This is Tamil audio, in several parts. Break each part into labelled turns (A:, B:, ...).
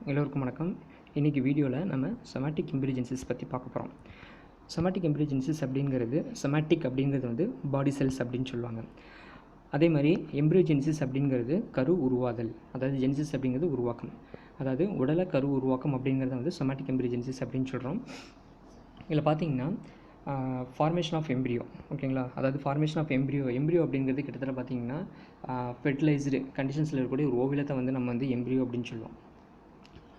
A: எல்லோருக்கும் வணக்கம். இன்றைக்கி வீடியோவில் நம்ம சொமேட்டிக் எம்பிரியோஜெனிசிஸ் பற்றி பார்க்க போகிறோம். சொமேட்டிக் எம்பிரியோஜெனிசிஸ் அப்படிங்கிறது அப்படிங்கிறது பாடி செல்ஸ் அப்படின்னு சொல்லுவாங்க. அதே மாதிரி எம்பிரியோஜெனிசிஸ் அப்படிங்கிறது கரு உருவாதல், அதாவது ஜெனிசிஸ் அப்படிங்கிறது உருவாக்கம், அதாவது உடலை கரு உருவாக்கம் அப்படிங்கிறத சொமேட்டிக் எம்பிரியோஜெனிசிஸ் அப்படின்னு சொல்கிறோம். இதில் பார்த்தீங்கன்னா ஃபார்மேஷன் ஆஃப் எம்பிரியோ, ஓகேங்களா. அதாவது ஃபார்மேஷன் ஆஃப் எம்பிரியோ அப்படிங்கிறது கிட்டத்தட்ட பார்த்தீங்கன்னா ஃபெர்டிலைஸ்டு கண்டிஷன்ஸில் இருக்கக்கூடிய ஒரு ஓவிலத்தை நம்ம எம்பிரியோ அப்படின்னு சொல்லுவோம்.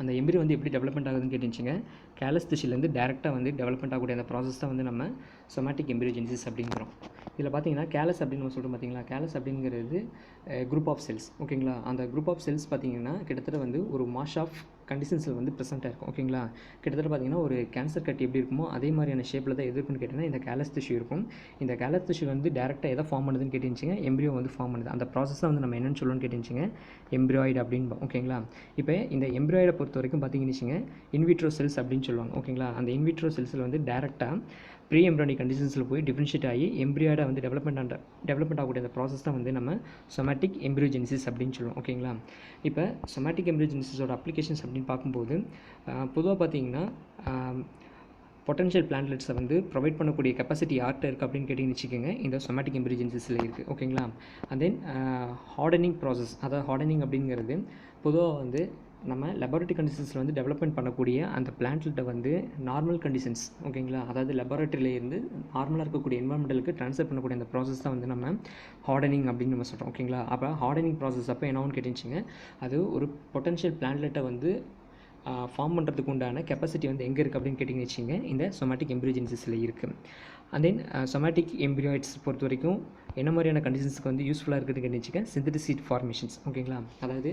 A: அந்த எம்பிரியோ எப்படி டெவலப்மெண்ட் ஆகுதுன்னு கேட்டுச்சிங்க, கேலஸ் திசுலேருந்து டேரெக்டாக டெவலப்மெண்ட் ஆகக்கூடிய அந்த ப்ராசஸ் தான் நம்ம சொமேட்டிக் எம்பிரியோஜெனிசிஸ் அப்படிங்கிறோம். இதில் பார்த்தீங்கன்னா கேலஸ் அப்படின்னு நம்ம சொல்கிறோம் பார்த்தீங்களா. கேலஸ் அப்படிங்கிறது குரூப் ஆஃப் செல்ஸ், ஓகேங்களா. அந்த குரூப் ஆஃப் செல்ஸ் பார்த்தீங்கன்னா கிட்டத்தட்ட ஒரு மாஷ் ஆஃப் கண்டிஷன்ஸில் ப்ரெசென்ட்டாக இருக்கும், ஓகேங்களா. கிட்டத்தட்ட பார்த்தீங்கன்னா ஒரு கேன்சர் கட்டி எப்படி இருக்குமோ அதே மாதிரியான ஷேப்பில் தான் எது இருக்குன்னு கேட்டிங்கன்னா இந்த கேலஸ் திஷ்யூ இருக்கும். இந்த கேலஸ் திஷ்யூ டேரெக்டாக எதை ஃபார்ம் பண்ணுதுன்னு கேட்டுச்சிங்க, எம்பிரியோ ஃபார்ம் பண்ணுது. அந்த ப்ராசஸ் தான் நம்ம என்னென்னு சொல்லணும்னு கேட்டுச்சிங்க, எம்பிராய்டு அப்படின்னு, ஓகேங்களா. இப்போ இந்த எம்பிராய்டை பொறுத்த வரைக்கும் பார்த்தீங்கன்னு வச்சுங்க இன்விட்ரோ செல்ஸ் அப்படின்னு சொல்லுவாங்க, ஓகேங்களா. அந்த இன்விட்ரோ செல்ஸில் டேரெக்டாக ப்ரீ எம்ப்ரியானிக் கண்டிஷன்ஸில் போய் டிஃபரன்ஷியேட் ஆகி எம்பிரியாய்டை டெவலப்மெண்ட் ஆகக்கூடிய அந்த ப்ராசஸ் தான் நம்ம சொமேட்டிக் எம்பிரியோஜெனிசிஸ் அப்படின்னு சொல்லுவோம், ஓகேங்களா. இப்போ சொமேட்டிக் எம்பிரியோஜெனிசிஸோட அப்ளிகேஷன்ஸ் அப்படின்னு பார்க்கும்போது பொதுவாக பார்த்தீங்கன்னா பொட்டன்ஷியல் பிளான்லெட்ஸை ப்ரொவைட் பண்ணக்கூடிய கெப்பாசிட்டி யார்கிட்ட இருக்குது அப்படின்னு கேட்டிங்கன்னு வச்சுக்கோங்க, இந்த சொமேட்டிக் எம்பிரியோஜெனிசிஸில் இருக்குது, ஓகேங்களா. அண்ட் தென் ஹார்டனிங் ப்ராசஸ், அதாவது ஹார்டனிங் அப்படிங்கிறது பொதுவாக நம்ம லெபார்ட்டரி கண்டிஷன்ஸில் டெவலப்மெண்ட் பண்ணக்கூடிய அந்த பிளான்ட்கிட்ட நார்மல் கண்டிஷன்ஸ், ஓகேங்களா. அதாவது லெபார்ட்டரியிலேருந்து நார்மலாக இருக்கக்கூடிய என்வரான்மெண்டலுக்கு ட்ரான்ஸ்ஃபர் பண்ணக்கூடிய அந்த ப்ராசஸ் தான் நம்ம ஹார்டனிங் அப்படின்னு நம்ம சொல்கிறோம், ஓகேங்களா. அப்போ ஹார்டனிங் ப்ராசஸ் அப்போ என்னன்னு கேட்டுச்சிங்க, அது ஒரு பொட்டன்ஷியல் பிளான்ட்லெட்டை ஃபார்ம் பண்ணுறதுக்கு உண்டான கெப்பாசிட்டி எங்கே இருக்குது அப்படின்னு கேட்டிங்கன்னு வச்சுங்க, இந்த சொமேட்டிக் எம்பிரியோஜெனிசிஸில் இருக்குது. அண்ட் தென் சொமேட்டிக் எம்பிரியாய்ட்ஸ் பொறுத்த வரைக்கும் என்ன மாதிரியான கண்டிஷன்ஸுக்கு யூஸ்ஃபுல்லாக இருக்குதுன்னு கேட்டுச்சிங்க, சிந்தட்டிக் சீட் ஃபார்மேஷன்ஸ், ஓகேங்களா. அதாவது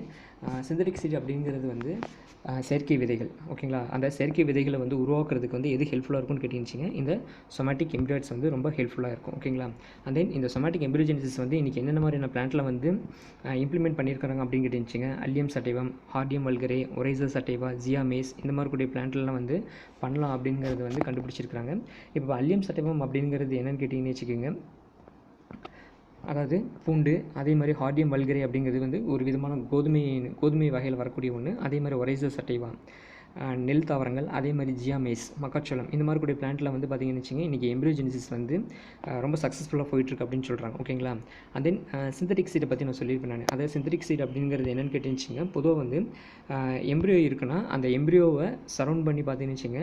A: சிந்தட்டிக் சீட் அப்படிங்கிறது செயற்கை விதைகள், ஓகேங்களா. அந்த செயற்கை விதைகளை உருவாக்குறதுக்கு எது ஹெல்ப்ஃபுல்லாக இருக்கும்னு கேட்டிங்கன்னு இந்த சொமேட்டிக் எம்பிரியாய்ட்ஸ் ரொம்ப ஹெல்ப்ஃபுல்லாக இருக்கும், ஓகேங்களா. அண்ட் தென் இந்த சொமேட்டிக் எம்பிரியோஜெனிசிஸ் இன்றைக்கி என்னென்ன மாதிரியான பிளான்ட்டில் இம்ப்ளிமெண்ட் பண்ணியிருக்காங்க அப்படின்னு கேட்டுச்சிங்க, அல்லியம் சட்டைவம், ஹார்டியம் வல்கரே, ஒரைசா சட்டைவா, ஜியாமேஸ், இந்த மாதிரி கூடிய பிளான்ட்லாம் பண்ணலாம் அப்படிங்கிறது கண்டுபிடிச்சிருக்காங்க. இப்போ அல்லியம் சட்டைவம் அப்படிங்கிறது என்னென்னு கேட்டிங்கன்னு வச்சுக்கோங்க, அதாவது பூண்டு. அதே மாதிரி ஹார்டியம் வல்கரே அப்படிங்கிறது ஒரு விதமான கோதுமை வகையில் வரக்கூடிய ஒன்று. அதே மாதிரி ஒரைசா சட்டைவா, நெல் தாவரங்கள். அதே மாதிரி ஜியாமேஸ், மக்காச்சோளம், இந்த மாதிரி கூடிய பிளான்ட்டில் பார்த்தீங்கன்னு வச்சுங்க இன்றைக்கி எம்பிரியோஜெனிசிஸ் ரொம்ப சக்ஸஸ்ஃபுல்லாக போயிட்டுருக்கு அப்படின்னு சொல்கிறாங்க, ஓகேங்களா. அண்ட் தென் சிந்தட்டிக் சீடை பற்றி நான் சொல்லியிருப்பேன் நான். அதாவது சிந்தட்டிக் சீட் அப்படிங்கிறது என்னென்னு கேட்டுச்சிங்க, பொதுவாக எம்பிரியோ இருக்குன்னா அந்த எம்பிரியோவை சரௌண்ட் பண்ணி பார்த்தீங்கன்னு வச்சுங்க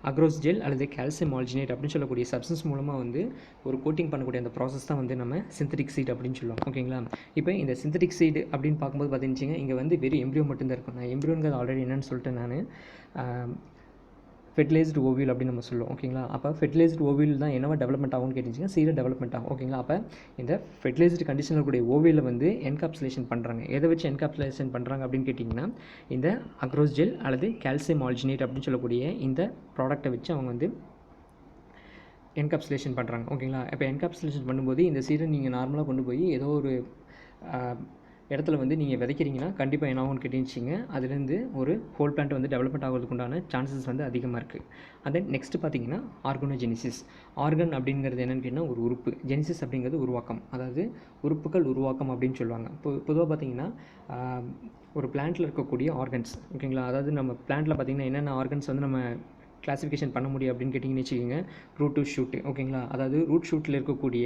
A: அக்ரோஸ் ஜெல் அல்லது கால்சியம் ஆல்ஜினேட் அப்படின்னு சொல்லக்கூடிய சப்ஸ்டன்ஸ் மூலமாக ஒரு கோட்டிங் பண்ணக்கூடிய அந்த ப்ராசஸ் தான் நம்ம சிந்தட்டிக் சீட் அப்படின்னு சொல்லுவோம், ஓகேங்களா. இப்போ இந்த சிந்தட்டிக் சீட் அப்படின்னு பார்க்கும்போது பார்த்தீங்கன்னு இங்கே வெறும் எம்பிரியோ மட்டும்தான் இருக்கும். நான் எம்பிரியோங்கிறது ஆல்ரெடி என்னென்னு சொல்லிட்டேன் நான், ஃபெர்டிலைஸ்டு ஓவியல் அப்படின்னு நம்ம சொல்லுவோம், ஓகேங்களா. அப்போ ஃபெர்டிலைஸ்டு ஓவியல் தான் என்னவா டெவலப்மெண்ட் ஆகும்னு கேட்டுச்சிங்க, சீடை டெவலப்மெண்ட் ஆகும், ஓகேங்களா. அப்போ இந்த ஃபெர்டிலைஸ்டு கண்டிஷனில் கூடிய ஓவியலில் என்காப்சுலேஷன் பண்ணுறாங்க. எதை வச்சு என்காப்சுலேஷன் பண்ணுறாங்க அப்படின்னு கேட்டிங்கன்னா இந்த அக்ரோஸ் ஜெல் அல்லது கால்சியம் ஆல்ஜினேட் அப்படின்னு சொல்லக்கூடிய இந்த ப்ராடக்ட்டை வச்சு அவங்க என்காப்சுலேஷன் பண்ணுறாங்க, ஓகேங்களா. இப்போ என்காப்சுலேஷன் பண்ணும்போது இந்த சீடை நீங்கள் நார்மலாக கொண்டு போய் ஏதோ ஒரு இடத்துல நீங்கள் விதைக்கிறீங்கன்னா கண்டிப்பாக என்ன ஆகும்னு கேட்டுச்சிங்க, அதுலேருந்து ஒரு ஹோல் பிளான்ட் டெவலப்மெண்ட் ஆகிறதுக்கு உண்டான சான்சஸ் அதிகமாக இருக்குது. அண்ட் தென் நெக்ஸ்ட்டு பார்த்தீங்கன்னா ஆர்கனோஜெனிசிஸ். ஆர்கன் அப்படிங்கிறது என்னென்னு கேட்டிங்கன்னா ஒரு உறுப்பு, ஜெனிசிஸ் அப்படிங்கிறது உருவாக்கம், அதாவது உறுப்புகள் உருவாக்கம் அப்படின்னு சொல்லுவாங்க. பொதுவாக பார்த்தீங்கன்னா ஒரு பிளான்ட்டில் இருக்கக்கூடிய ஆர்கன்ஸ், ஓகேங்களா. அதாவது நம்ம பிளான்ட்டில் பார்த்திங்கன்னா என்னென்ன ஆர்கன்ஸ் நம்ம கிளாஸிஃபிகேஷன் பண்ண முடியும் அப்படின்னு கேட்டிங்கன்னு வச்சுக்கோங்க, ரூட் டு ஷூட்டு, ஓகேங்களா. அதாவது ரூட் ஷூட்டில் இருக்கக்கூடிய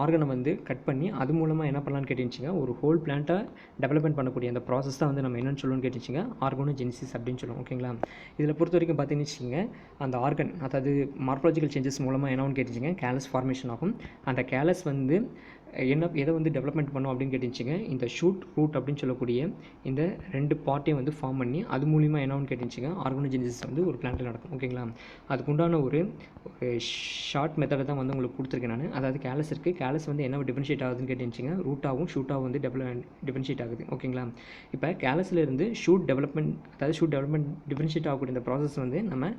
A: ஆர்கனை கட் பண்ணி அது மூலமாக என்ன பண்ணலான்னு கேட்டுச்சிங்க ஒரு ஹோல் பிளான்ட்டை டெவலப்மெண்ட் பண்ணக்கூடிய அந்த ப்ராசஸ் தான் நம்ம என்னென்னு சொல்லணும்னு கேட்டுச்சிங்க ஆர்கனோஜெனிசிஸ் அப்படின்னு சொல்லுவோம், ஓகேங்களா. இதில் பொறுத்த வரைக்கும் பார்த்தீங்கன்னு வச்சுக்கோங்க அந்த ஆர்கன், அதாவது மார்ஃபாலஜிக்கல் சேஞ்சஸ் மூலமாக என்னன்னு கேட்டுச்சிங்க கேலஸ் ஃபார்மேஷன் ஆகும். அந்த கேலஸ் எதை டெவலப்மெண்ட் பண்ணும் அப்படின்னு கேட்டுச்சிங்க இந்த ஷூட் ரூட் அப்படின்னு சொல்லக்கூடிய இந்த ரெண்டு பார்ட்டையும் ஃபார்ம் பண்ணி அது மூலிமா என்னன்னு கேட்டுச்சிங்க ஆர்கனோஜெனிசிஸ் ஒரு பிளான்ட்டில் நடக்கும், ஓகேங்களா. அதுக்கு உண்டான ஒரு ஷார்ட் மெத்தடை தான் உங்களுக்கு கொடுத்துருக்கேன் நான். அதாவது கேலஸ் இருக்குது, கேலஸ் என்ன டிஃபரன்ஷியேட் ஆகுதுன்னு கேட்டுச்சிங்க ரூட்டாகவும் ஷூட்டாகவும் டிஃபரன்ஷியேட் ஆகுது, ஓகேங்களா. இப்போ கேலஸ்லேருந்து ஷூட் டெவலப்மெண்ட், அதாவது ஷூட் டெவலப்மெண்ட் டிஃபரன்ஷியேட் ஆகக்கூடிய இந்த ப்ராசஸ் நம்ம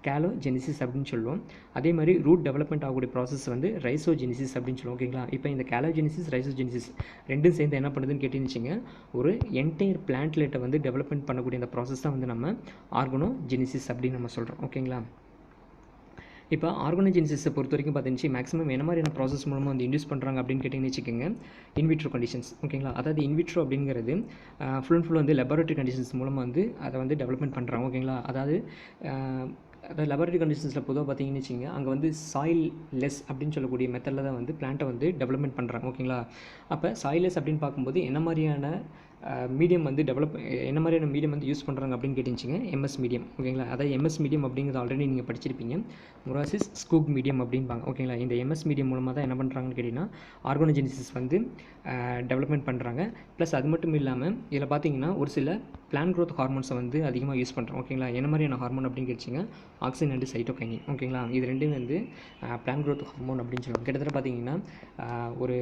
A: கேலோஜெனிசிஸ் அப்படின்னு சொல்லுவோம். அதே மாதிரி ரூட் டெவலப்மெண்ட் ஆகக்கூடிய ப்ராசஸ் ரைசோஜெனிசிஸ் அப்படின்னு சொல்லுவோம், ஓகேங்களா. இப்போ இந்த கேலோஜெனிசிஸ் ரைசோஜெனிசிஸ் ரெண்டும் சேர்ந்து என்ன பண்ணுதுன்னு கேட்டுச்சிங்க ஒரு என்டையர் பிளான்ட்லேட்டை டெவலப்மெண்ட் பண்ணக்கூடிய இந்த ப்ராசஸ் தான் நம்ம ஆர்கனோஜெனிசிஸ் அப்படின்னு நம்ம சொல்கிறோம், ஓகேங்களா. இப்போ ஆர்கனோஜெனிசிஸை பொறுத்த வரைக்கும் பார்த்துச்சு மேக்ஸிமம் என்ன மாதிரியான ப்ராசஸ் மூலமாக வந்து இன்டியூஸ் பண்ணுறாங்க அப்படின்னு கேட்டிங்கன்னு வச்சுக்கோங்க, இன்விட்ரோ கண்டிஷன்ஸ். ஓகேங்களா, அதாவது இன்விட்ரோ அப்படிங்கிறது ஃபுல் அண்ட் ஃபுல் வந்து லெபார்ட்டரி கண்டிஷன்ஸ் மூலமாக வந்து அதை வந்து டெவலப்மெண்ட் பண்ணுறாங்க. ஓகேங்களா, அதாவது லெபார்ட்டரி கண்டிஷன்ஸில் பொதுவாக பார்த்தீங்கன்னு வச்சுங்க, அங்கே வந்து சாயில் லெஸ் அப்படின்னு சொல்லக்கூடிய மெத்தடில் தான் வந்து பிளான்ட்டை வந்து டெவலப்மெண்ட் பண்ணுறாங்க. ஓகேங்களா, அப்போ சாயிலெஸ் அப்படின்னு பார்க்கும்போது என்ன மாதிரியான மீடியம் வந்து என்ன மாதிரியான மீடியம் வந்து யூஸ் பண்ணுறாங்க அப்படின்னு கேட்டுச்சிங்க, எம்எஸ் மீடியம். ஓகேங்களா, அதாவது எம்எஸ் மீடியம் அப்படிங்கிறது ஆல்ரெடி நீங்கள் படிச்சிருப்பீங்க, மொராசிஸ் ஸ்கூப் மீடியம் அப்படின்பாங்க. ஓகேங்களா, இந்த எம்எஸ் மீடியம் மூலமாக தான் என்ன பண்ணுறாங்கன்னு கேட்டிங்கன்னா ஆர்கனோஜெனிசிஸ் வந்து டெவலப்மெண்ட் பண்ணுறாங்க. ப்ளஸ் அது மட்டும் இல்லாமல் இதில் பார்த்தீங்கன்னா ஒரு சில பிளான் க்ரோத் ஹார்மோன்ஸை வந்து அதிகமாக யூஸ் பண்ணுறோம். ஓகேங்களா, என்ன மாதிரியான ஹார்மோன் அப்படின்னு கேட்டிச்சிங்க, ஆக்சின் அண்ட் சைட்டோகைனின். ஓகேங்களா, இது ரெண்டுமே வந்து பிளான் க்ரோத் ஹார்மோன் அப்படின்னு சொல்லுவாங்க. கிட்டத்தட்ட பார்த்தீங்கன்னா ஒரு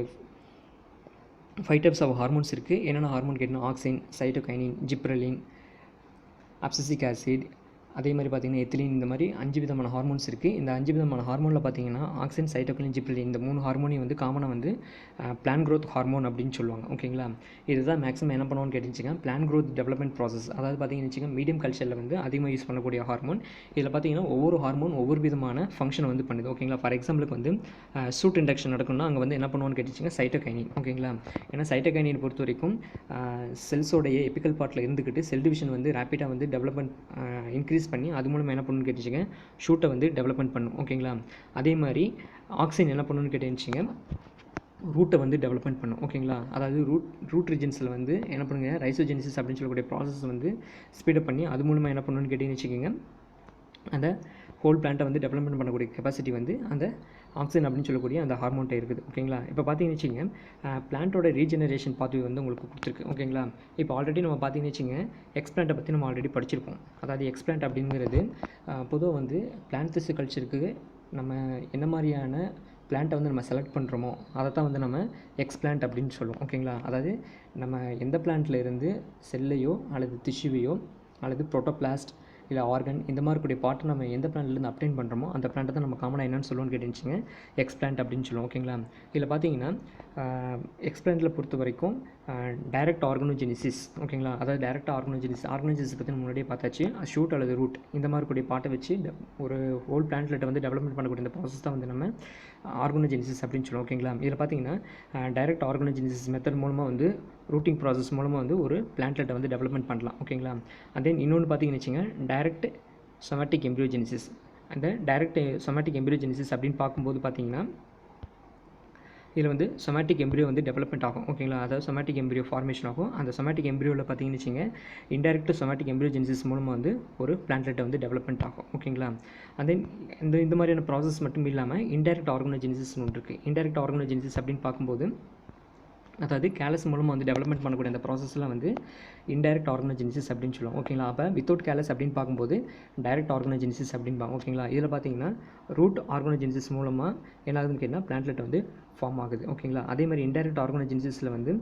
A: 5 டைப்ஸ் ஆஃப் ஹார்மோன்ஸ் இருக்குது. என்னென்ன ஹார்மோன் கேட்டிங்கன்னா auxin, cytokinin, gibberellin, abscisic acid, அதே மாதிரி பார்த்திங்கன்னா எத்திலின், இந்த மாதிரி 5 விதமான ஹார்மோன்ஸ் இருக்குது. இந்த 5 விதமான ஹார்மோனில் பார்த்திங்கன்னா ஆக்சின், சைட்டோகைனின், ஜிப்ரலின் இந்த 3 ஹார்மோனையும் வந்து காமனாக வந்து பிளான் க்ரோத் ஹார்மோன் அப்படின்னு சொல்லுவாங்க. ஓகேங்களா, இதுதான் மேக்ஸிமம் என்ன பண்ணுவோன்னு கேட்டுச்சிங்க, பிளான் க்ரோத் டெவலப்மெண்ட் ப்ராசஸ். அதாவது பார்த்திங்கன்னு வச்சுக்கோங்க, மீடியம் கல்ச்சரில் வந்து அதிகமாக யூஸ் பண்ணக்கூடிய ஹார்மோன். இதில் பார்த்திங்கன்னா ஒவ்வொரு ஹார்மோன் ஒவ்வொரு விதமான ஃபங்க்ஷனை வந்து பண்ணுது. ஓகேங்களா, ஃபார் எக்ஸாம்பிளுக்கு வந்து சூட் இண்டக்ஷன் நடக்கணும்னா அங்கே வந்து என்ன பண்ணுவோன்னு கேட்டுச்சிங்க, சைட்டோகைனின். ஓகேங்களா, ஏன்னா சைட்டோகைனின் பொறுத்த வரைக்கும் செல்ஸோடைய எபிக்கல் பார்ட்டில் இருந்துக்கிட்டு செல் டிவிஷன் வந்து ரேப்பிடாக வந்து டெவலப்மெண்ட் இன்க்ரீஸ் பண்ணி அது மூலமாக என்ன பண்ணணும்னு கேட்டுச்சிங்க, ஷூட்டை வந்து டெவலப்மெண்ட் பண்ணும். ஓகேங்களா, அதே மாதிரி ஆக்சின் என்ன பண்ணணும்னு கேட்டுச்சிங்க, ரூட்டை வந்து டெவலப்மெண்ட் பண்ணும். ஓகேங்களா, அதாவது ரூட் ரீஜன்ஸில் வந்து என்ன பண்ணுங்க, ரைசோஜெனிசிஸ் அப்படின்னு சொல்லக்கூடிய ப்ராசஸ் வந்து ஸ்பீடப் பண்ணி அது மூலமாக என்ன பண்ணணும்னு கேட்டிங்கன்னு வச்சுக்கோங்க, அந்த ஹோல் பிளான்ட்டை வந்து டெவலப்மெண்ட் பண்ணக்கூடிய கெப்பாசிட்டி வந்து அந்த ஆக்சின் அப்படின்னு சொல்லக்கூடிய அந்த ஹார்மோன்ட்டை இருக்குது. ஓகேங்களா, இப்போ பார்த்தீங்கன்னு வச்சுங்க, பிளான்ட்டோட ரீஜெனரேஷன் பாத்வே வந்து உங்களுக்கு கொடுத்துருக்கு. ஓகேங்களா, இப்போ ஆல்ரெடி நம்ம பார்த்தீங்கன்னு வச்சுங்க, எக்ஸ்பிளான்ட்டை பற்றி நம்ம ஆல்ரெடி படிச்சிருப்போம். அதாவது எக்ஸ்பிளான்ட் அப்படிங்கிறது பொதுவாக வந்து பிளான்ட் கல்ச்சருக்கு நம்ம என்ன மாதிரியான பிளான்ட்டை வந்து நம்ம செலக்ட் பண்ணுறோமோ அதை தான் வந்து நம்ம எக்ஸ்பிளான்ட் அப்படின்னு சொல்லுவோம். ஓகேங்களா, அதாவது நம்ம எந்த பிளான்ட்டில் இருந்து செல்லையோ அல்லது டிஷ்யூவையோ அல்லது ப்ரோட்டோபிளாஸ்ட் இல்லை ஆர்கன் இந்த மாதிரி கூடிய பார்ட்டை நம்ம எந்த பிளான்ட்லேருந்து அப்டைன் பண்ணுறோமோ அந்த பிளான்ட்டை தான் நம்ம காமனாக என்னென்னு சொல்லுவோம்னு கேட்டுச்சிங்க, எக்ஸ்பிளான்ட் அப்படின்னு சொல்லுவோம். ஓகேங்களா, இதில் பார்த்தீங்கன்னா எக்ஸ்பிளான்ட்டில் பொறுத்த வரைக்கும் டைரக்ட் ஆர்கனோஜெனிசிஸ். ஓகேங்களா, அதாவது டைரக்ட் ஆர்கனோஜெனிசிஸ் பற்றி முன்னாடியே பார்த்தாச்சு. ஷூட் அல்லது ரூட் இந்த மாதிரி கூடிய பார்ட்டை வச்சு ஒரு ஹோல் பிளான்ட்லெட்டை வந்து டெவலப்மெண்ட் பண்ணக்கூடிய இந்த ப்ராசஸ் தான் வந்து நம்ம ஆர்கனோஜெனிசிஸ் அப்படின்னு சொல்லுவோம். ஓகேங்களா, இதில் பார்த்தீங்கன்னா டைரக்ட் ஆர்கனோஜெனிசிஸ் மெத்தட் மூலமாக வந்து ரூட்டிங் ப்ராசஸ் மூலமாக வந்து ஒரு பிளான்ட்லெட்டை வந்து டெவலப்மெண்ட் பண்ணலாம். ஓகேங்களா, அண்ட் தென் இன்னொன்று பார்த்தீங்கன்னு வச்சுங்க, டைரக்ட் சொமேட்டிக் எம்பிரியோஜெனிசிஸ். அந்த டைரக்ட் சொமேட்டிக் எம்பிரியோஜெனிசிஸ் அப்படின்னு பார்க்கும்போது பார்த்தீங்கன்னா இதில் வந்து சொமேட்டிக் எம்பிரியோ வந்து டெவலப்மெண்ட் ஆகும். ஓகேங்களா, அதாவது சொமேட்டிக் எம்பிரியோ ஃபார்மேஷன் ஆகும். அந்த சொமேட்டிக் எம்பிரியோவில் பார்த்தீங்கன்னு வச்சுங்க, இன்டைரக்ட் சொமேட்டிக் எம்பிரியோஜெனிசிஸ் மூலமாக வந்து ஒரு பிளான்ட்லெட்டை வந்து டெவலப்மெண்ட் ஆகும். ஓகேங்களா, அண்ட் தென் இந்த மாதிரியான ப்ராசஸ் மட்டும் இல்லாமல் இன்டைரக்ட் ஆர்கனோஜெனிசிஸ்னு ஒன்று இருக்குது. இன்டைரக்ட் ஆர்கனோஜெனிசிஸ் அப்படின்னு பார்க்கும்போது அதாவது கேலஸ் மூலமாக வந்து டெவலப்மெண்ட் பண்ணக்கூடிய அந்த ப்ராசஸ்லாம் வந்து இன்டைரக்ட் ஆர்கனோஜெனிசிஸ் அப்படின்னு சொல்லுவோம். ஓகேங்களா, அப்போ வித்தவுட் கேலஸ் அப்படின்னு பார்க்கும்போது டைரக்ட் ஆர்கனோஜெனிசிஸ் அப்படின்பாங்க. ஓகேங்களா, இதில் பார்த்தீங்கன்னா ரூட் ஆர்கனோஜெனிசிஸ் மூலமாக என்ன ஆகுதுன்னு கேட்டால் பிளான்ட்லெட் வந்து ஃபார்ம் ஆகுது. ஓகேங்களா, அதே மாதிரி இன்டைரக்ட் ஆர்கனோஜெனிசிஸில் வந்து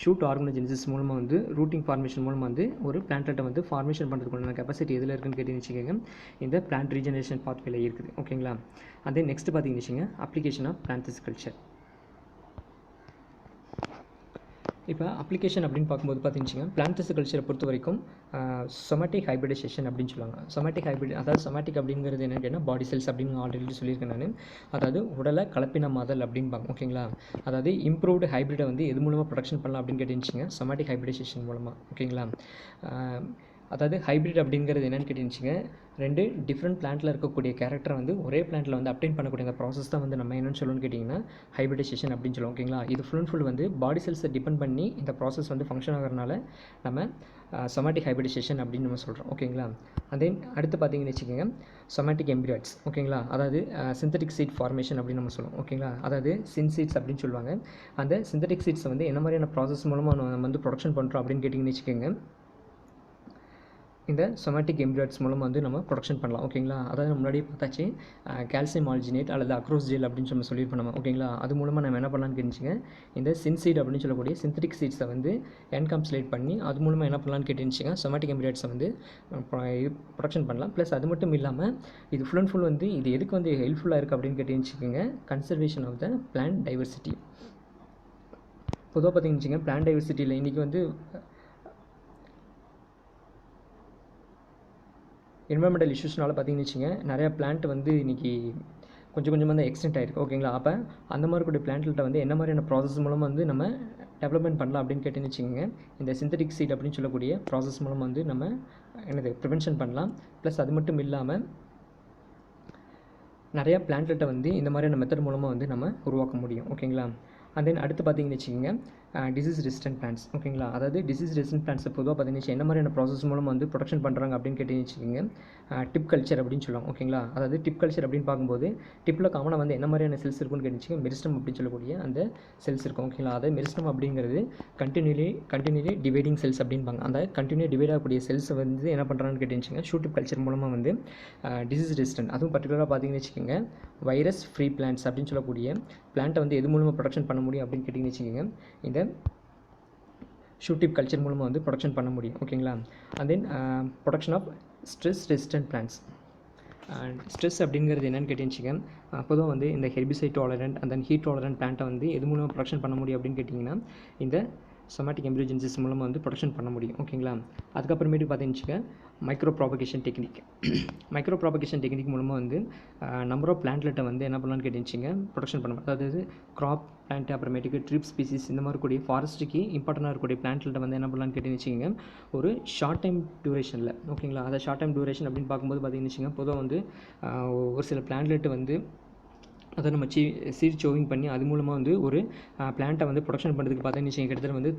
A: ஷூட் ஆர்கனோஜெனிசிஸ் மூலமாக வந்து ரூட்டிங் ஃபார்மேஷன் மூலமாக வந்து ஒரு பிளான்ட்லெட்டை வந்து ஃபார்மேஷன் பண்ணுறதுக்கான கெப்பாசிட்டி எதில் இருக்குன்னு கேட்டு வச்சுக்கோங்க, இந்த பிளான்ட் ரீஜெனரேஷன் பாத்வேல இருக்குது. ஓகேங்களா, அதே நெக்ஸ்ட் பார்த்தீங்கன்னு வச்சுங்க, அப்ளிகேஷன் ஆஃப் பிளான்ட் கல்ச்சர். இப்போ அப்ளிகேஷன் அப்படின்னு பார்க்கும்போது பார்த்தீங்கன்னா பிளான்ட் கல்ச்சரை பொறுத்த வரைக்கும் சொமேட்டிக் ஹைபிரிடைசேஷன் அப்படின்னு சொல்லுவாங்க. சொமேட்டிக் ஹைபிரிட் அதாவது சொமேட்டிக் அப்படிங்கிறது என்னென்னு கேட்டால் பாடி செல்ஸ் அப்படின்னு ஆல்ரெடி சொல்லியிருக்கேன் நான். அதாவது உடலை கலப்பினமாதல் அப்படின்பாங்க. ஓகேங்களா, அதாவது இம்ப்ரூவ்டு ஹைபிரிடை வந்து எது மூலமாக ப்ரொடக்ஷன் பண்ணலாம் அப்படின்னு கேட்டுச்சிங்க, சொமேட்டிக் ஹைபிரிடைசேஷன் மூலமாக. ஓகேங்களா, அதாவது ஹைபிரிட் அப்படிங்கிறது என்னென்னு கேட்டுச்சிங்க, 2 டிஃப்ரெண்ட் பிளான்ட்டில் இருக்கக்கூடிய கேரக்டரை வந்து ஒரே பிளான்ட்டில் வந்து அப்டைன் பண்ணக்கூடிய அந்த ப்ராசஸ் தான் வந்து நம்ம என்னென்னு சொல்லணும்னு கேட்டிங்கன்னா ஹைபிரிடைசேஷன் அப்படின்னு சொல்லுவோம். ஓகேங்களா, இது ஃபுல் அண்ட் ஃபுல் வந்து பாடி செல்ஸை டிபெண்ட் பண்ணி இந்த ப்ராசஸ் வந்து ஃபங்க்ஷன் ஆகிறதுனால நம்ம சொமேட்டிக் ஹைபிரிடைசேஷன் அப்படின்னு நம்ம சொல்கிறோம். ஓகேங்களா, அதே அடுத்து பார்த்தீங்கன்னு வச்சுக்கோங்க, சொமேட்டிக் எம்பிரியாய்ட்ஸ். ஓகேங்களா, அதாவது சிந்தட்டிக் சீட் ஃபார்மேஷன் அப்படின்னு நம்ம சொல்லுவோம். ஓகேங்களா, அதாவது சின்சீட்ஸ் அப்படின்னு சொல்லுவாங்க. அந்த சிந்தட்டிக் சீட்ஸை வந்து என்ன மாதிரியான ப்ராசஸ் மூலமாக நம்ம வந்து ப்ரொடக்ஷன் பண்ணுறோம் அப்படின்னு கேட்டிங்கன்னு வச்சுக்கோங்க, இந்த சொமேட்டிக் எம்பிரியாய்ட்ஸ் மூலமாக வந்து நம்ம ப்ரொடக்ஷன் பண்ணலாம். ஓகேங்களா, அதாவது முன்னாடியே பார்த்தாச்சு, கால்சியம் ஆல்ஜினேட் அல்லது அக்ரோஸ் ஜெல் அப்படின்னு சொல்லி சொல்லியிருப்போம் நம்ம. ஓகேங்களா, அது மூலமாக நம்ம என்ன பண்ணலான்னு கேட்டுச்சிங்க, இந்த சின்சீட் அப்படின்னு சொல்லக்கூடிய சிந்தட்டிக் சீட்ஸை வந்து என்காப்சுலேட் பண்ணி அது மூலமாக என்ன பண்ணலான்னு கேட்டுச்சிங்க, சொமேட்டிக் எம்பிரியாய்ட்ஸை வந்து ப்ரொடக்ஷன் பண்ணலாம். ப்ளஸ் அது மட்டும் இல்லாமல் இது ஃபுல் அண்ட் ஃபுல் வந்து இது எதுக்கு வந்து ஹெல்ப்ஃபுல்லாக இருக்குது அப்படின்னு கேட்டுச்சிக்கோங்க, conservation of the plant diversity. பொதுவாக பார்த்தீங்கன்னு பிளான்ட் டைவர்சிட்டியில் இன்றைக்கி வந்து என்வரன்மெண்டல் இஷ்யூஸ்னால பார்த்தீங்கன்னு வச்சுங்க நிறையா பிளான்ட் வந்து இன்றைக்கி கொஞ்சம் கொஞ்சமாக தான் எக்ஸ்டெண்ட் ஆகிருக்கு ஓகேங்களா. அப்போ அந்த மாதிரி கூடிய பிளான்ட்கிட்ட வந்து என்ன மாதிரியான ப்ராசஸ் மூலமாக வந்து நம்ம டெவலப்மெண்ட் பண்ணலாம் அப்படின்னு கேட்டுன்னு வச்சுக்கோங்க. இந்த சிந்தட்டிக் சீட் அப்படின்னு சொல்லக்கூடிய ப்ராசஸ் மூலமாக வந்து நம்ம ப்ரிவென்ஷன் பண்ணலாம். ப்ளஸ் அது மட்டும் இல்லாமல் நிறையா பிளான்ட்கிட்ட வந்து இந்த மாதிரியான மெத்தட் மூலமாக வந்து நம்ம உருவாக்க முடியும் ஓகேங்களா. அண்ட் தென் அடுத்து பார்த்தீங்கன்னு வச்சுக்கோங்க டிசீஸ் ரெசிஸ்டன்ட் பிளான்ட்ஸ் ஓகேங்களா. அதாவது டிசீஸ் ரெசிஸ்டன்ட் பிளான்ட்ஸை பொதுவாக பார்த்தீங்கன்னா என்ன மாதிரியான ப்ராசஸ் மூலமாக வந்து ப்ரொடக்ஷன் பண்ணுறாங்க அப்படின்னு கேட்டு வச்சுக்கோங்க. டிப் கல்ச்சர் அப்படின்னு சொல்லுவோம் ஓகேங்களா. அதாவது டிப் கல்ச்சர் அப்படின்னு பார்க்கும்போது டிப்பில் காமனாக வந்து என்ன மாதிரியான செல்ஸ் இருக்குன்னு கேட்டுச்சுங்க மெரிஸ்டம் அப்படின்னு சொல்லக்கூடிய அந்த செல்ஸ் இருக்கும் ஓகேங்களா. அதாவது மெரிஸ்டம் அப்படிங்கிறது கண்டினியூலி டிவைடிங் செல்ஸ் அப்படின்பாங்க. அந்த கண்டினியூ டிவைட் ஆகக்கூடிய செல்ஸை வந்து என்ன பண்ணுறாங்கன்னு கேட்டுச்சுங்க ஷூ டிப் கல்ச்சர் மூலமாக வந்து டிசீஸ் ரெசிஸ்டன்ட் அதுவும் பர்டிகுலராக பார்த்தீங்கன்னு வச்சுக்கோங்க வைரஸ் ஃப்ரீ பிளான்ட்ஸ் அப்படின்னு சொல்லக்கூடிய பிளான்ட்டை வந்து எது மூலமாக ப்ரொடக்ஷன் பண்ண முடியும் அப்படின்னு கேட்டிங்கன்னு வச்சுக்கோங்க இந்த ஷூட்டிப் கல்ச்சர் மூலமாக வந்து ப்ரொடக்ஷன் பண்ண முடியும் ஓகேங்களா. And then production of stress resistant plants. Stress அப்படிங்கிறது என்னென்னு கேட்டீங்க பொதுவாக வந்து இந்த herbicide tolerant and then heat tolerant பிளான்ட்டை வந்து எது மூலமாக ப்ரொடக்ஷன் பண்ண முடியும் அப்படின்னு கேட்டிங்கன்னா இந்த சொமேட்டிக் எம்பிரியோஜெனிசிஸ் மூலமாக வந்து ப்ரொடக்ஷன் பண்ண முடியும் ஓகேங்களா. அதுக்கப்புறமேட்டு பார்த்தீங்கன்னு micro propagation technique. Micro propagation technique மூலமாக வந்து நம்பர் ஆஃப் பிளான்ட்லெட்டை வந்து என்ன பண்ணலான்னு கேட்டுச்சிங்க ப்ரொடக்ஷன் பண்ண அதாவது க்ராப் பிளான்ட் அப்புறமேட்டுக்கு ட்ரிப் ஸ்பீசிஸ் இந்த மாதிரி கூடிய ஃபாரஸ்ட்டுக்கு இம்பார்ட்டண்டாக இருக்கக்கூடிய பிளான்ட்லெட்டை வந்து என்ன பண்ணலான்னு கேட்டுச்சிங்க ஒரு ஷார்ட் டைம் டியூரேஷனில் ஓகேங்களா. அதை ஷார்ட் டைம் டியூரேஷன் அப்படின்னு பார்க்கும்போது பார்த்தீங்கன்னு பொதுவாக வந்து ஒரு சில பிளான்ட்லெட்டு வந்து அதை நம்ம சீட் சோவிங் பண்ணி அது மூலமாக வந்து ஒரு பிளான்ட்டை வந்து ப்ரொடக்ஷன் பண்ணுறதுக்கு பார்த்தீங்கன்னு கிட்டத்தட்ட வந்து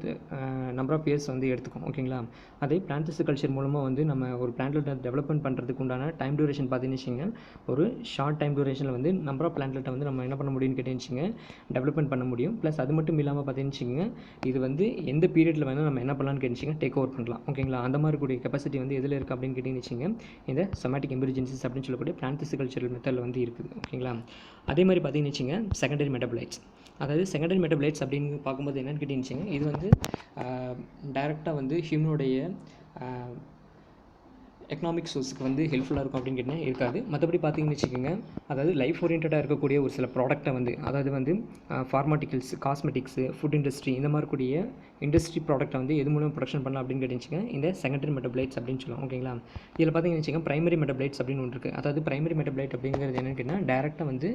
A: நம்பர் ஆஃப் இயர்ஸ் வந்து எடுத்துக்கும் ஓகேங்களா. அதே பிளான்ட் கல்ச்சர் மூலமாக வந்து நம்ம ஒரு பிளான்ட்லெட்டை டெவலப்மெண்ட் பண்ணுறதுக்கு உண்டான டைம் டியூரேஷன் பார்த்தீங்கன்னு ஒரு ஷார்ட் டைம் டியூரேஷனில் வந்து நம்பர் ஆஃப் பிளான்ட்லெட்டை வந்து நம்ம என்ன பண்ண முடியும்னு கேட்டுச்சிங்க டெவலப்மெண்ட் பண்ண முடியும். ப்ளஸ் அது மட்டும் இல்லாமல் பார்த்தீங்கன்னு இது வந்து எந்த பீரியடில் வேணால் நம்ம என்ன பண்ணலான்னு கேட்டுச்சிங்க டேக் ஓவர் பண்ணலாம் ஓகேங்களா. அந்த மாதிரி கூடிய கெப்பாசிட்டி வந்து எதில் இருக்குது அப்படின்னு கேட்டிங்கன்னு இந்த சொமேட்டிக் எம்பிரியோஜெனிசிஸ் அப்படின்னு சொல்லக்கூடிய பிளான்ட் கல்ச்சரல் மெத்தடில் வந்து இருக்குது ஓகேங்களா. அதே மாதிரி பார்த்தீங்கன்னு வச்சுங்க செகண்டரி மெட்டபலைட்ஸ். அதாவது செகண்டரி மெட்டபலைட்ஸ் அப்படின்னு பார்க்கும்போது என்னென்னு கேட்டீங்கன்னு இது வந்து டைரெக்டாக வந்து ஹியூமனுடைய எக்கனாமிக் சோர்ஸுக்கு வந்து ஹெல்ப்ஃபுல்லாக இருக்கும் அப்படின்னு கேட்டால் இருக்காது. மற்றபடி பார்த்தீங்கன்னு வச்சுக்கோங்க அதாவது லைஃப் ஓரியன்டாக இருக்கக்கூடிய ஒரு சில ப்ராடக்ட்டை வந்து அதாவது வந்து ஃபார்மாட்டிக்கல்ஸ் காஸ்மெட்டிக்ஸு ஃபுட் இண்டஸ்ட்ரி இந்த மாதிரி கூடிய இண்டஸ்ட்ரி ப்ராடக்ட்டை வந்து எது மூலம் ப்ரொடக்ஷன் பண்ணலாம் அப்படின்னு கேட்டுச்சுங்க இந்த செகண்டரி மெட்டபலைட்ஸ் அப்படின்னு சொல்லுவோம் ஓகேங்களா. இதில் பார்த்தீங்கன்னு வச்சுக்கோங்க பிரைமரி மெட்டபலைட்ஸ் அப்படின்னு ஒன்று இருக்குது. அதாவது பிரைமரி மெட்டபலைட் அப்படிங்கிறது என்னென்னு கேட்டால் டேரெக்டாக வந்து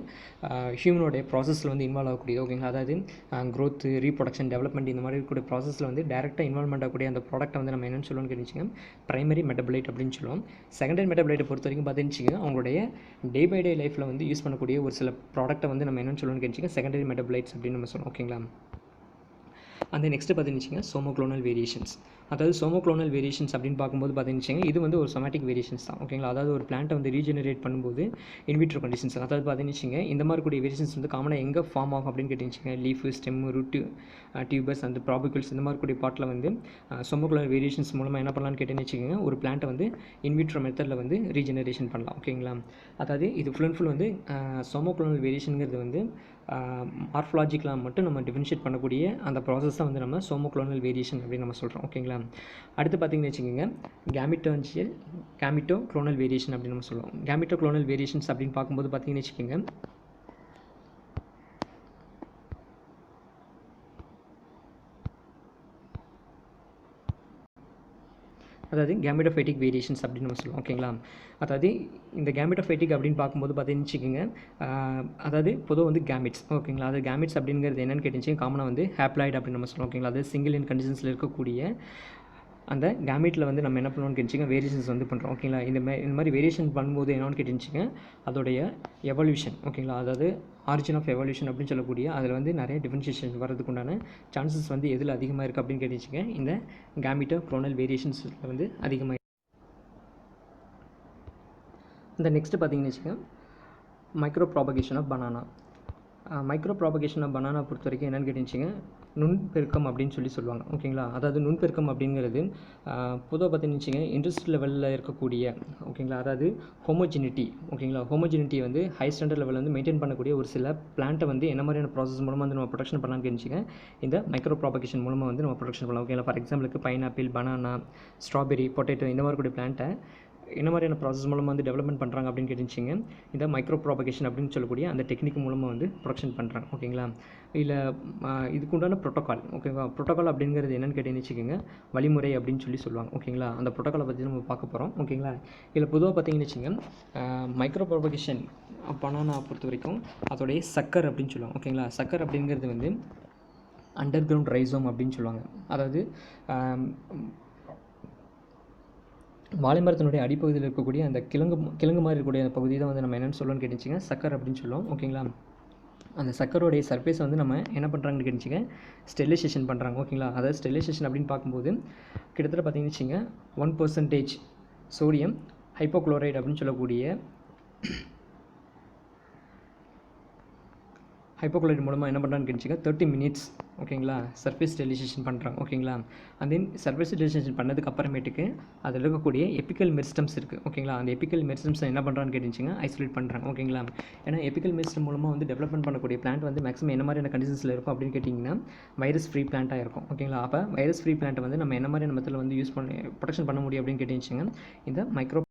A: ஹியூமனோடைய ப்ராசஸில் வந்து இன்வால்வ் ஆகக்கூடியது ஓகேங்களா. அதாவது க்ரோத்து ரீப்ரொடக்ஷன் டெவலப்மெண்ட் இந்த மாதிரி இருக்கக்கூடிய ப்ராசஸில் வந்து டேரெக்டாக இன்வால்மெண்ட் ஆகக்கூடிய அந்த ப்ராடக்ட்டை வந்து நம்ம என்னென்னு சொல்லுவோம்னு கேட்டுச்சுங்க பிரைமரி மெட்டபலைட் அப்படின்னு சொல்லுவோம். செகண்டரி மெட்டபலைட்டை பொறுத்த வரைக்கும் பார்த்தீங்கன்னு அவங்களுடைய டே பை டே லைஃப்பில் வந்து யூஸ் பண்ணக்கூடிய ஒரு சில ப்ராடக்ட்டை வந்து நம்ம என்னென்னு சொல்லுவோம்னு கேட்டுச்சிங்க செகண்டரி மெட்டபலைட்ஸ் அப்படின்னு நம்ம சொல்லுவோம் ஓகேங்களா. அந்த நெக்ஸ்ட்டு பார்த்தீங்கன்னு சோமோக்ளோனல் வேரியேஷன்ஸ். அதாவது சோமோக்ளோனல் வேரியேஷன்ஸ் அப்படின்னு பார்க்கும்போது பார்த்தீங்கன்னு இது வந்து ஒரு சொமேட்டிக் வேரியேஷன்ஸ் தான் ஓகேங்களா. அதாவது ஒரு பிளான்ட்டை வந்து ரீஜெனரேட் பண்ணும்போது இன்விட்ரோ கண்டிஷன்ஸ் அதாவது பார்த்தீங்கன்னு இந்த மாதிரி கூடிய வேரியேஷன்ஸ் வந்து காமனாக எங்கே ஃபார்ம் ஆகும் அப்படின்னு கேட்டீங்க லீஃபு ஸ்டெம்மு ரூட்டு டியூபர்ஸ் அந்த ப்ராபிகல்ஸ் இந்த மாதிரி கூடிய பார்ட்டில் வந்து சோமோக்ளோனல் வேரியேஷன்ஸ் மூலமாக என்ன பண்ணலான்னு கேட்டேன்னு வச்சுக்கோங்க ஒரு பிளான்ட்டை வந்து இன்விட்ரோ மெத்தடில் வந்து ரீஜெனரேஷன் பண்ணலாம் ஓகேங்களா. அதாவது இது ஃபுல் அண்ட் ஃபுல் வந்து சோமோக்ளோனல் வேரியேஷனுங்கிறது வந்து மார்ஃபலாஜிக்கலாக மட்டும் நம்ம டிஃபரன்ஷியேட் பண்ணக்கூடிய அந்த ப்ராசஸ் தான் வந்து நம்ம சோமோக்ளோனல் வேரியேஷன் அப்படின்னு நம்ம சொல்கிறோம் ஓகேங்களா. அடுத்து பார்த்தீங்கன்னு வச்சுக்கோங்க கேமிட்டோ குளோனல் வேரியேஷன் அப்படின்னு நம்ம சொல்லுவோம். கேமிட்டோ குளோனல் வேரியேஷன்ஸ் அப்படின்னு பார்க்கும்போது பார்த்தீங்கன்னு வச்சுக்கோங்க அதாவது கேமிட்டோஃபைட்டிக் வேரியேஷன்ஸ் அப்படின்னு நம்ம சொல்லுவோம் ஓகேங்களா. அதாவது இந்த கேமிட்டோஃபைட்டிக் அப்படின்னு பார்க்கும்போது பார்த்தீங்கன்னு வச்சுக்கோங்க அதாவது பொதுவாக வந்து கேமிட்ஸ் ஓகேங்களா. அது கேமிட்ஸ் அப்படிங்கிறது என்னென்னு கேட்டுச்சு காமனாக வந்து ஹேப்ளாய்டு அப்படின்னு நம்ம சொல்லுவோம் ஓகேங்களா. அது சிங்கிள் இன் கண்டிஷன்ஸில் இருக்கக்கூடிய அந்த கேமிட்டில் வந்து நம்ம என்ன பண்ணுவோம்னு கேட்டுச்சிங்க வேரியேஷன்ஸ் வந்து பண்ணுறோம் ஓகேங்களா. இந்த மாதிரி வேரியேஷன் பண்ணும்போது என்னென்னு கேட்டுச்சிங்க அதோடைய எவல்யூஷன் ஓகேங்களா. அதாவது ஆரிஜின் ஆஃப் எவல்யூஷன் அப்படின்னு சொல்லக்கூடிய அதில் வந்து நிறைய டிஃபரன்ஷியேஷன் வரதுக்கு உண்டான சான்சஸ் வந்து எதில் அதிகமாக இருக்குது அப்படின்னு கேட்டுச்சிங்க இந்த கேமிட்டோ குளோனல் வேரியேஷன்ஸில் வந்து அதிகமாக. இந்த நெக்ஸ்ட்டு பார்த்தீங்கன்னு வச்சுக்கோங்க micro propagation of banana. Micro propagation of banana பொறுத்த வரைக்கும் என்னென்னு கேட்டுச்சிங்க நுண்பெருக்கம் அப்படின்னு சொல்லுவாங்க ஓகேங்களா. அதாவது நுண்பெருக்கம் அப்படிங்கிறது பொதுவாக பார்த்தீங்கன்னு இண்டஸ்ட்ரி லெவலில் இருக்கக்கூடிய ஓகேங்களா. அதாவது ஹோமோஜினிட்டி ஓகேங்களா. ஹோமோஜினிட்டி வந்து ஹை ஸ்டாண்டர்ட் லெவலில் வந்து மெயின்டைன் பண்ணக்கூடிய ஒரு சில பிளான்ட்டை வந்து என்ன மாதிரியான ப்ராசஸ் மூலமாக வந்து நம்ம ப்ரொடக்ஷன் பண்ணலாம்னு கேட்டுச்சிங்க இந்த மைக்ரோ ப்ராபகேஷன் மூலமாக வந்து நம்ம ப்ரொடக்ஷன் பண்ணலாம் ஓகேங்களா. ஃபார் எக்ஸாம்பிளுக்கு பைனாப்பிள் பனானா ஸ்ட்ராபெரி பொட்டேட்டோ இந்த மாதிரி கூடிய பிளான்ட்டை என்ன மாதிரியான ப்ராசஸ் மூலமாக வந்து டெவலப்மெண்ட் பண்ணுறாங்க அப்படின்னு கேட்டுச்சிங்க, இந்த மைக்ரோ ப்ராபகேஷன் அப்படின்னு சொல்லக்கூடிய அந்த டெக்னிக் மூலமாக வந்து ப்ரொடக்ஷன் பண்ணுறாங்க. ஓகேங்களா? இல்லை இதுக்கு உண்டான ப்ரோட்டோக்கால். ஓகேவா? ப்ரோட்டோக்கால் அப்படிங்கிறது என்னென்னு கேட்டீங்கன்னு வச்சுக்கோங்க, வழிமுறை அப்படின்னு சொல்லுவாங்க. ஓகேங்களா? அந்த ப்ரோட்டோக்காலை பற்றி நம்ம பார்க்க போகிறோம். ஓகேங்களா? இதில் பொதுவாக பார்த்தீங்கன்னு வச்சுக்கோங்க, மைக்ரோ ப்ராபகேஷன் பனானா பொறுத்த வரைக்கும் அதோடைய சக்கர் அப்படின்னு சொல்லுவாங்க. ஓகேங்களா? சக்கர் அப்படிங்கிறது வந்து அண்டர் கிரவுண்ட் ரைசோம் அப்படின்னு சொல்லுவாங்க. அதாவது வாழை மரத்தினுடைய அடிப்பகுதியில் இருக்கக்கூடிய அந்த கிழங்கு மாதிரி இருக்கக்கூடிய அந்த பகுதி தான் வந்து நம்ம என்னென்னு சொல்லணும்னு கேட்டுச்சிங்க, சக்கர் அப்படின்னு சொல்லுவோம். ஓகேங்களா? அந்த சக்கரோடைய சர்ஃபேஸை வந்து நம்ம என்ன பண்ணுறாங்கன்னு கேட்டுச்சிங்க, ஸ்டெரிலைசேஷன் பண்ணுறாங்க. ஓகேங்களா? அதாவது ஸ்டெரிலைசேஷன் அப்படின்னு பார்க்கும்போது கிட்டத்தட்ட பார்த்தீங்கன்னு வச்சுங்க 1% சோடியம் ஹைப்போக்ளோரைடு அப்படின்னு சொல்லக்கூடிய ஹைப்போக்ளோரைடு மூலமாக என்ன பண்ணுறான்னு கேட்டுச்சிங்க 30 மினிட்ஸ். ஓகேங்களா? சர்ஃபேஸ் ஸ்டெரிலைசேஷன் பண்ணுறாங்க. ஓகேங்களா? அண்ட் தென் சர்ஃபேஸ் ஸ்டெரிலைசேஷன் பண்ணதுக்கு அப்புறமேட்டுக்கு அதில் இருக்கக்கூடிய எபிக்கல் மெரிஸ்டம்ஸ் இருக்குது. ஓகேங்களா? அந்த எபிக்கல் மெரிஸ்டம்ஸை என்ன பண்ணுறான்னு கேட்டுச்சிங்க, ஐசோலேட் பண்ணுறாங்க. ஓகேங்களா? ஏன்னா எபிக்கல் மெரிஸ்டம் மூலமாக வந்து டெவலப்மெண்ட் பண்ணக்கூடிய பிளான்ட் வந்து மேக்ஸிமம் என்ன மாதிரியான கண்டிஷன்ஸில் இருக்கும் அப்படின்னு கேட்டிங்கன்னா வைரஸ் ஃப்ரீ பிளான்ட்டாக இருக்கும். ஓகேங்களா? அப்போ வைரஸ் ஃப்ரீ பிளான்ட்டை வந்து நம்ம என்ன மாதிரியான மெத்தடில் வந்து யூஸ் பண்ணி ப்ரொடக்ஷன் பண்ண முடியும் அப்படின்னு கேட்டுச்சிங்க, இந்த மைக்ரோ